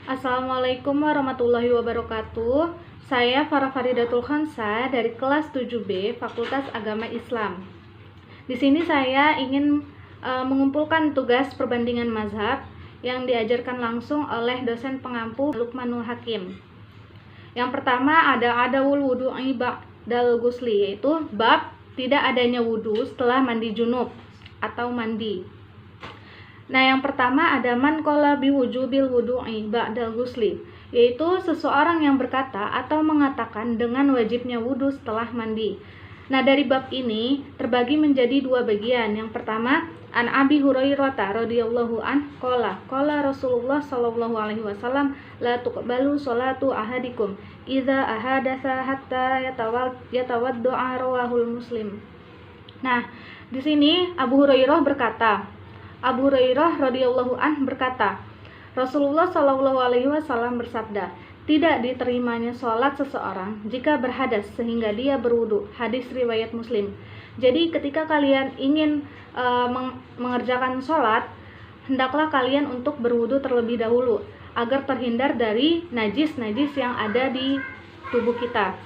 Assalamualaikum warahmatullahi wabarakatuh. Saya Farah Faridatul Khansa dari kelas 7B Fakultas Agama Islam. Di sini saya ingin mengumpulkan tugas perbandingan mazhab yang diajarkan langsung oleh dosen pengampu Lukmanul Hakim. Yang pertama ada adawul wudu'i ba'dal ghusli, yaitu bab tidak adanya wudu setelah mandi junub atau mandi. Nah, yang pertama ada man qala bi wujubil wudu'i ba'dal ghusli, yaitu seseorang yang berkata atau mengatakan dengan wajibnya wudu setelah mandi. Nah, dari bab ini terbagi menjadi dua bagian. Yang pertama, an Abi Hurairah radhiyallahu an qala Rasulullah sallallahu alaihi wasallam la tuqbalu sholatu ahadikum idza ahadatsa hatta yatawadda'a, rawahul Muslim. Nah, di sini Abu Hurairah radhiyallahu an berkata, Rasulullah Shallallahu alaihi wasallam bersabda, tidak diterimanya sholat seseorang jika berhadas sehingga dia berwudu. Hadis riwayat Muslim. Jadi ketika kalian ingin mengerjakan sholat, hendaklah kalian untuk berwudu terlebih dahulu agar terhindar dari najis-najis yang ada di tubuh kita.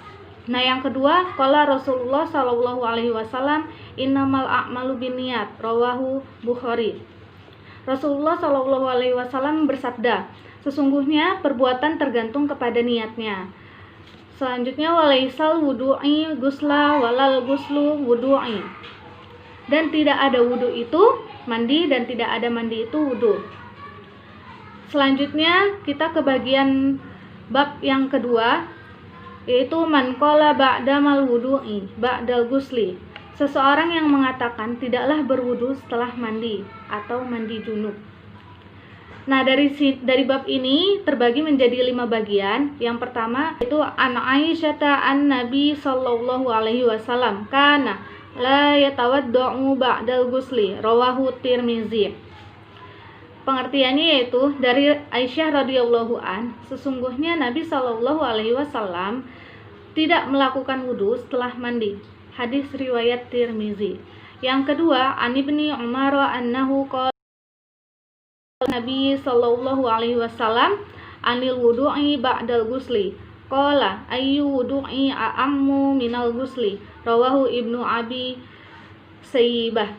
Nah, yang kedua, qala Rasulullah sallallahu alaihi wasallam innamal a'malu binniyat, rawahu Bukhari. Rasulullah sallallahu alaihi wasallam bersabda, sesungguhnya perbuatan tergantung kepada niatnya. Selanjutnya, walaisal wudu'i gusla walal guslu wudu'i. Dan tidak ada wudu itu mandi dan tidak ada mandi itu wudu. Selanjutnya kita ke bagian bab yang kedua, yaitu man qala ba'damal wudu'i ba'dal ghusli, seseorang yang mengatakan tidaklah berwudu setelah mandi atau mandi junub. Nah, dari bab ini terbagi menjadi 5 bagian. Yang pertama itu an Aisyata an Nabi sallallahu alaihi wasallam kana la yatawadda'u ba'dal ghusli, rawahu Tirmizi. Pengertiannya yaitu dari Aisyah radhiyallahu an, sesungguhnya Nabi sallallahu alaihi wasallam tidak melakukan wudu setelah mandi. Hadis riwayat Tirmizi. Yang kedua, an Ibni Umar annahu qala Nabi sallallahu alaihi wasallam anil wudu'i ba'dal ghusli. Qala ayyu wudu'i a'ammu minal ghusli, rawahu Ibnu Abi Sayyibah.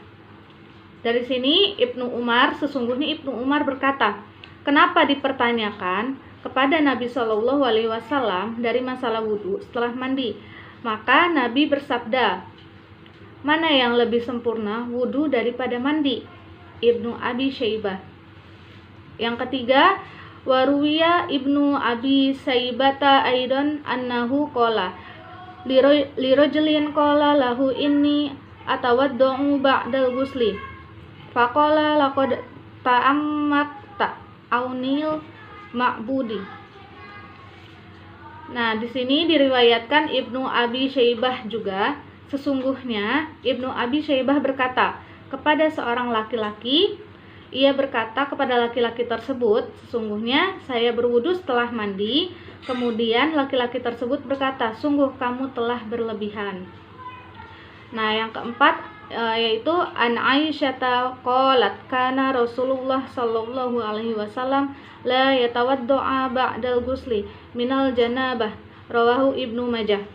Dari sini sesungguhnya Ibnu Umar berkata, kenapa dipertanyakan kepada Nabi Shallallahu Alaihi Wasallam dari masalah wudhu setelah mandi? Maka Nabi bersabda, mana yang lebih sempurna wudhu daripada mandi? Ibnu Abi Syaibah. Yang ketiga, waruwiya Ibnu Abi Saibata aidan annahu qala lirajulin qala lahu inni atawaddu ba'dal ghusli faqala laqad ta'ammakta aunil ma'budi. Nah, di sini diriwayatkan Ibnu Abi Syaibah juga, sesungguhnya Ibnu Abi Syaibah berkata kepada seorang laki-laki, ia berkata kepada laki-laki tersebut, sesungguhnya saya berwudu setelah mandi. Kemudian laki-laki tersebut berkata, sungguh kamu telah berlebihan. Nah, yang keempat yaitu an Aisyata qalat kana Rasulullah sallallahu alaihi wasallam la yatawadda'a ba'dal ghusli minal janabah, rawahu Ibnu Majah.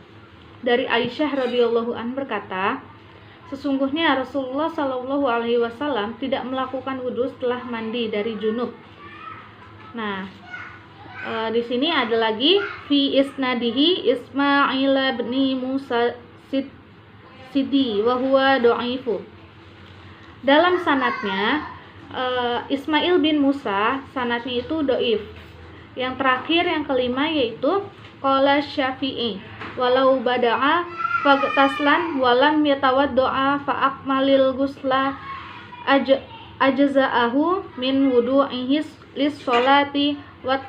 Dari Aisyah radhiyallahu an berkata, sesungguhnya Rasulullah sallallahu alaihi wasallam tidak melakukan wudu setelah mandi dari junub. Nah, di sini ada lagi fi isnadihi Ismail bin Musa Sidi wa huwa dha'ifu. Dalam sanadnya Ismail bin Musa, sanadnya itu dhaif. Yang terakhir, yang kelima yaitu qala Syafi'i walau bada'a fagtaslan walam yatawadda'a fa akmalil ghusla ajza'ahu min wudu'ihi lis sholati wat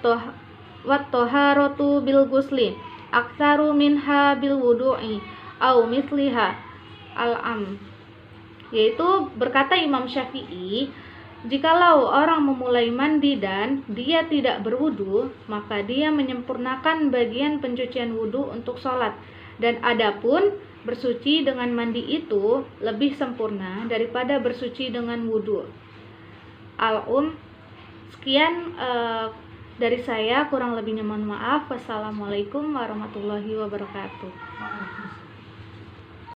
taharatu bil ghusli aktsaru minha bil wudu'i au misliha al-am. Yaitu berkata Imam Syafi'i, jikalau orang memulai mandi dan dia tidak berwudu, maka dia menyempurnakan bagian pencucian wudu untuk sholat. Dan adapun bersuci dengan mandi itu lebih sempurna daripada bersuci dengan wudu. Sekian Dari saya kurang lebihnya mohon maaf. Wassalamualaikum warahmatullahi wabarakatuh.